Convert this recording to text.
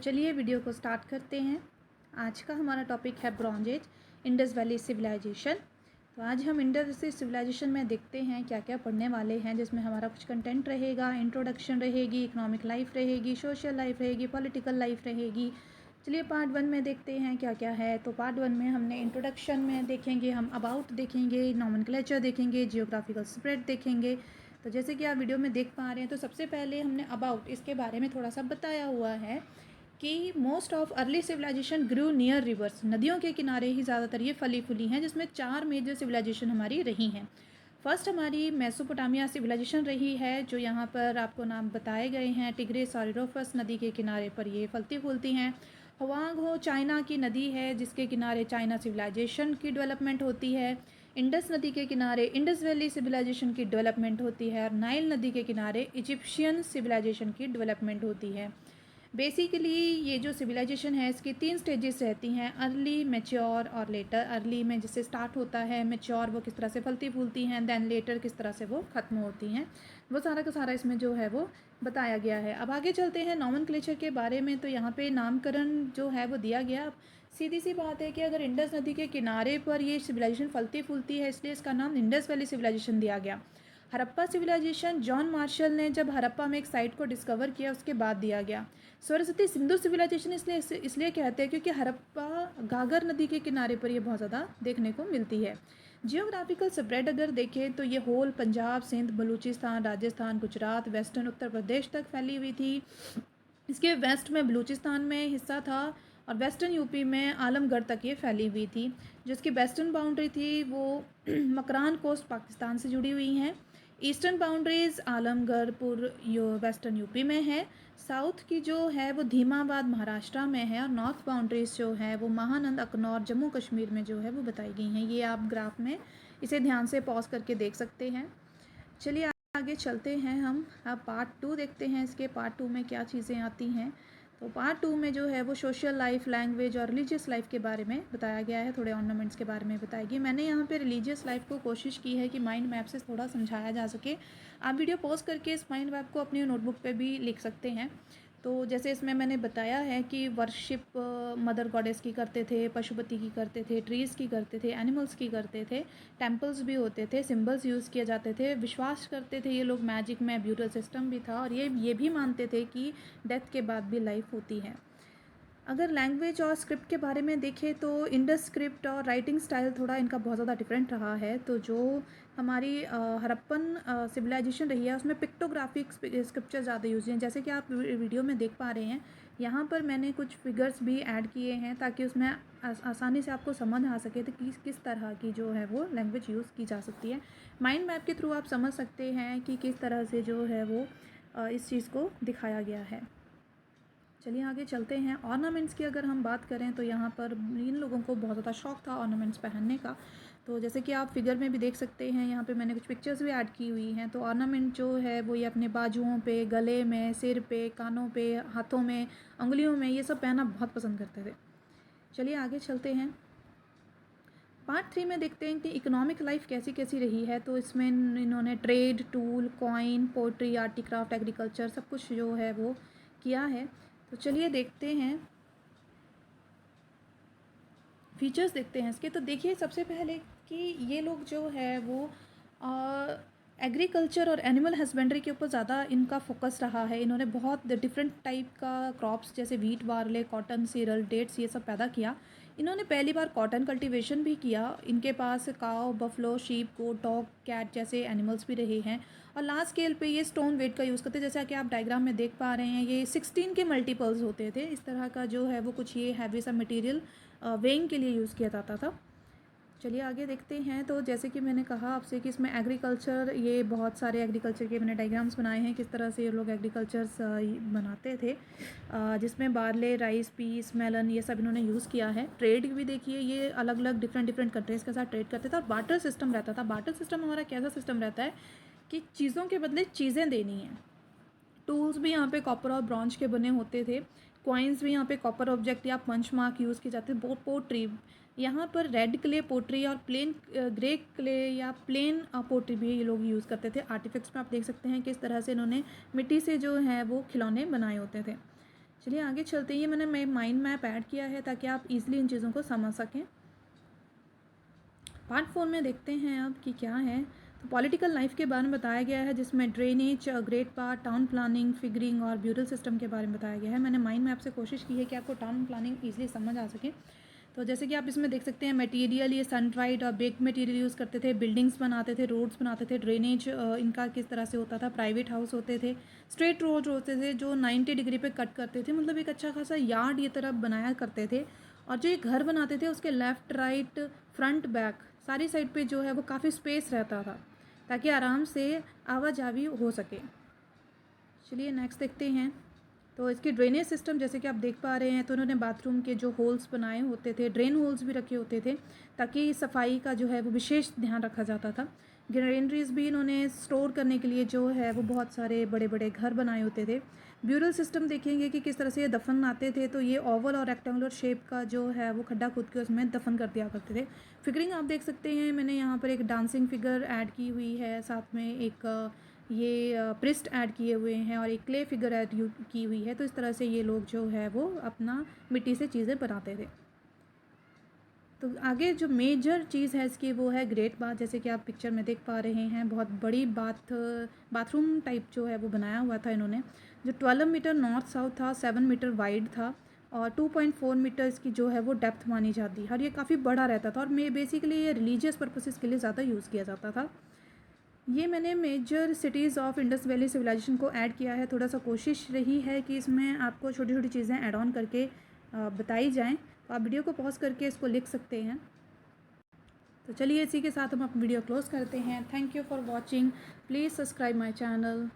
चलिए वीडियो को स्टार्ट करते हैं। आज का हमारा टॉपिक है bronze age, Indus valley civilisation. तो आज हम इंडस सिविलाइजेशन में देखते हैं क्या क्या पढ़ने वाले हैं, जिसमें हमारा कुछ कंटेंट रहेगा, इंट्रोडक्शन रहेगी, इकोनॉमिक लाइफ रहेगी, सोशल लाइफ रहेगी, पॉलिटिकल लाइफ रहेगी। चलिए पार्ट 1 में देखते हैं क्या क्या है। तो पार्ट 1 में हमने इंट्रोडक्शन में देखेंगे, हम अबाउट देखेंगे, नॉमेनक्लेचर देखेंगे, जियोग्राफिकल स्प्रेड देखेंगे। तो जैसे कि आप वीडियो में देख पा रहे हैं, तो सबसे पहले हमने अबाउट इसके बारे में थोड़ा सा बताया हुआ है कि most of early civilisation grew near rivers, नदियों के किनारे ही ज़्यादातर ये फली फूली हैं, जिसमें 4 मेजर सिविलाइजेशन हमारी रही हैं। फर्स्ट हमारी मेसोपोटामिया सिविलाइजेशन रही है, जो यहाँ पर आपको नाम बताए गए हैं। टिग्रिस और यूफ्रेटिस नदी के किनारे पर ये फलती फूलती हैं। हुआंग चाइना की नदी है, जिसके किनारे चाइना सिविलाइजेशन की डेवलपमेंट होती है। इंडस नदी के किनारे इंडस वैली सिविलाइजेशन की डेवलपमेंट होती है, और नाइल नदी के किनारे इजिप्शियन सिविलाइजेशन की डेवलपमेंट होती है। बेसिकली ये जो सिविलाइजेशन है, इसकी 3 स्टेजेस रहती हैं, अर्ली, मैच्योर और लेटर। अर्ली में जिससे स्टार्ट होता है, मैच्योर वो किस तरह से फलती फूलती हैं, देन लेटर किस तरह से वो ख़त्म होती हैं। वो सारा का सारा इसमें जो है वो बताया गया है। अब आगे चलते हैं नॉमेनक्लेचर के बारे में। तो यहाँ पे नामकरण जो है वो दिया गया। सीधी सी बात है कि अगर इंडस नदी के किनारे पर ये सिविलाइजेशन फलती फूलती है, इसलिए इसका नाम इंडस वैली सिविलाइजेशन दिया गया। हड़प्पा सिविलाइजेशन जॉन मार्शल ने जब हड़प्पा में एक साइट को डिस्कवर किया, उसके बाद दिया गया। सरस्वती सिंधु सिविलाइजेशन इसलिए कहते हैं क्योंकि हड़प्पा घाघर नदी के किनारे पर ये बहुत ज़्यादा देखने को मिलती है। जियोग्राफिकल स्प्रेड अगर देखें तो ये होल पंजाब, सिंध, बलूचिस्तान, राजस्थान, गुजरात, वेस्टर्न उत्तर प्रदेश तक फैली हुई थी। इसके वेस्ट में बलूचिस्तान में हिस्सा था, और वेस्टर्न यूपी में आलमगढ़ तक ये फैली हुई थी। जिसकी वेस्टर्न बाउंड्री थी वो मकरान कोस्ट पाकिस्तान से जुड़ी हुई हैं। ईस्टर्न बाउंड्रीज आलमगढ़पुर वेस्टर्न यूपी में है। साउथ की जो है वो धीमाबाद महाराष्ट्र में है, और नॉर्थ बाउंड्रीज जो है वो महानंद अकनौर जम्मू कश्मीर में जो है वो बताई गई हैं। ये आप ग्राफ में इसे ध्यान से पॉज करके देख सकते हैं। चलिए आगे चलते हैं हम। अब पार्ट 2 देखते हैं, इसके पार्ट 2 में क्या चीज़ें आती हैं। तो पार्ट 2 में जो है वो सोशल लाइफ, लैंग्वेज और रिलीजियस लाइफ के बारे में बताया गया है। थोड़े ऑर्नामेंट्स के बारे में बताएगी। मैंने यहाँ पे रिलीजियस लाइफ को कोशिश की है कि माइंड मैप से थोड़ा समझाया जा सके। आप वीडियो पॉज करके इस माइंड मैप को अपनी नोटबुक पे भी लिख सकते हैं। तो जैसे इसमें मैंने बताया है कि वर्शिप मदर गॉडेस की करते थे, पशुपति की करते थे, ट्रीज़ की करते थे, एनिमल्स की करते थे, टेम्पल्स भी होते थे, सिंबल्स यूज़ किए जाते थे, विश्वास करते थे ये लोग मैजिक में, ब्यूटल सिस्टम भी था, और ये भी मानते थे कि डेथ के बाद भी लाइफ होती है। अगर लैंग्वेज और स्क्रिप्ट के बारे में देखें तो इंडस स्क्रिप्ट और राइटिंग स्टाइल थोड़ा इनका बहुत ज़्यादा डिफरेंट रहा है। तो जो हमारी हड़प्पन सिविलाइजेशन रही है, उसमें पिक्टोग्राफिक स्क्रिप्चर ज़्यादा यूज हैं। जैसे कि आप वीडियो में देख पा रहे हैं, यहाँ पर मैंने कुछ फिगर्स भी ऐड किए हैं ताकि उसमें आसानी से आपको समझ आ सके तो किस तरह की जो है वो लैंग्वेज यूज़ की जा सकती है। माइंड मैप के थ्रू आप समझ सकते हैं कि किस तरह से जो है वो इस चीज़ को दिखाया गया है। चलिए आगे चलते हैं। ऑर्नामेंट्स की अगर हम बात करें तो यहाँ पर इन लोगों को बहुत ज़्यादा शौक था ऑर्नामेंट्स पहनने का। तो जैसे कि आप फिगर में भी देख सकते हैं, यहाँ पे मैंने कुछ पिक्चर्स भी ऐड की हुई हैं। तो ऑर्नामेंट जो है वो ये अपने बाजुओं पे, गले में, सिर पे, कानों पे, हाथों में, उंगलियों में, ये सब पहनना बहुत पसंद करते थे। चलिए आगे चलते हैं। पार्ट 3 में देखते हैं कि इकोनॉमिक लाइफ कैसी कैसी रही है। तो इसमें इन्होंने trade, tool, coin, pottery, artcraft, agriculture सब कुछ जो है वो किया है। तो चलिए देखते हैं, फीचर्स देखते हैं इसके। तो देखिए सबसे पहले कि ये लोग जो है वो एग्रीकल्चर और एनिमल हस्बेंड्री के ऊपर ज़्यादा इनका फोकस रहा है। इन्होंने बहुत डिफरेंट टाइप का क्रॉप्स जैसे wheat, barley, cotton, cereal, dates ये सब पैदा किया। इन्होंने पहली बार कॉटन कल्टीवेशन भी किया। इनके पास काव, बफलो, शीप, गोट, डॉग, कैट जैसे एनिमल्स भी रहे हैं। और लार्ज स्केल पे ये स्टोन वेट का यूज़ करते, जैसा कि आप डायग्राम में देख पा रहे हैं। ये 16 के मल्टीपल्स होते थे। इस तरह का जो है वो कुछ ये हैवी सा मटेरियल वेइंग के लिए यूज़ किया जाता था। चलिए आगे देखते हैं। तो जैसे कि मैंने कहा आपसे कि इसमें एग्रीकल्चर, ये बहुत सारे एग्रीकल्चर के मैंने डायग्राम्स बनाए हैं, किस तरह से ये लोग एग्रीकल्चर्स बनाते थे, जिसमें बार्ले, राइस, पीस, मेलन ये सब इन्होंने यूज़ किया है। ट्रेड भी देखिए, ये अलग अलग डिफरेंट कंट्रीज़ के साथ ट्रेड करते थे, और बार्टर सिस्टम रहता था। बार्टर सिस्टम हमारा कैसा सिस्टम रहता है कि चीज़ों के बदले चीज़ें देनी हैं। टूल्स भी यहाँ पे कॉपर और ब्रॉन्ज के बने होते थे। कॉइन्स भी यहाँ पे कॉपर ऑब्जेक्ट या पंच मार्क यूज़ किए जाते थे। पोट्री, यहाँ पर रेड क्ले पोट्री और प्लेन ग्रे क्ले या प्लेन पोट्री भी ये लोग यूज़ करते थे। आर्टिफैक्ट्स में आप देख सकते हैं किस तरह से इन्होंने मिट्टी से जो है वो खिलौने बनाए होते थे। चलिए आगे चलते हैं। ये मैंने माइंड मैप ऐड किया है ताकि आप इजीली इन चीज़ों को समझ सकें। पार्ट 4 में देखते हैं अब कि क्या है। तो पॉलिटिकल लाइफ के बारे में बताया गया है, जिसमें drainage, grade part, town planning, figuring और ब्यूरल सिस्टम के बारे में बताया गया है। मैंने माइंड मैप से कोशिश की है कि आपको टाउन प्लानिंग ईजिली समझ आ सके। तो जैसे कि आप इसमें देख सकते हैं, मटेरियल ये सनड्राइड और बेक्ड मटेरियल यूज़ करते थे, बिल्डिंग्स बनाते थे, रोड्स बनाते थे, ड्रेनेज इनका किस तरह से होता था, प्राइवेट हाउस होते थे, स्ट्रेट रोड होते थे जो 90 डिग्री पे कट करते थे, मतलब एक अच्छा खासा यार्ड ये तरह बनाया करते थे। और जो ये घर बनाते थे उसके लेफ़्ट, राइट, फ्रंट, बैक सारी साइड पे जो है वो काफ़ी स्पेस रहता था ताकि आराम से आवाजावी हो सके। चलिए नेक्स्ट देखते हैं। तो इसकी ड्रेनेज सिस्टम जैसे कि आप देख पा रहे हैं, तो उन्होंने बाथरूम के जो होल्स बनाए होते थे, ड्रेन होल्स भी रखे होते थे ताकि सफाई का जो है वो विशेष ध्यान रखा जाता था। ग्रेनरीज भी इन्होंने स्टोर करने के लिए जो है वो बहुत सारे बड़े बड़े घर बनाए होते थे। ब्यूरल सिस्टम देखेंगे कि किस तरह से ये दफन आते थे, तो ये ओवल और रेक्टेंगुलर शेप का जो है वो खड्डा खोद के उसमें दफन कर दिया करते थे। फिगरिंग आप देख सकते हैं, मैंने यहाँ पर एक डांसिंग फिगर ऐड की हुई है, साथ में एक ये प्रिस्ट ऐड किए हुए हैं और एक क्ले फिगर ऐड की हुई है। तो इस तरह से ये लोग जो है वो अपना मिट्टी से चीज़ें बनाते थे। तो आगे जो मेजर चीज़ है इसकी वो है ग्रेट बाथ। जैसे कि आप पिक्चर में देख पा रहे हैं, बहुत बड़ी बाथरूम टाइप जो है वो बनाया हुआ था इन्होंने, जो 12 मीटर नॉर्थ साउथ था, 7 मीटर वाइड था और 2.4 मीटर इसकी जो है वो डेप्थ मानी जाती है। और ये काफ़ी बड़ा रहता था और बेसिकली ये रिलीजियस पर्पसेस के लिए ज़्यादा यूज़ किया जाता था। ये मैंने major cities of Indus valley civilisation को ऐड किया है। थोड़ा सा कोशिश रही है कि इसमें आपको छोटी छोटी चीज़ें ऐड ऑन करके बताई जाएं। तो आप वीडियो को पॉज करके इसको लिख सकते हैं। तो चलिए इसी के साथ हम अपनी वीडियो क्लोज़ करते हैं। Thank you for watching. Please subscribe my channel.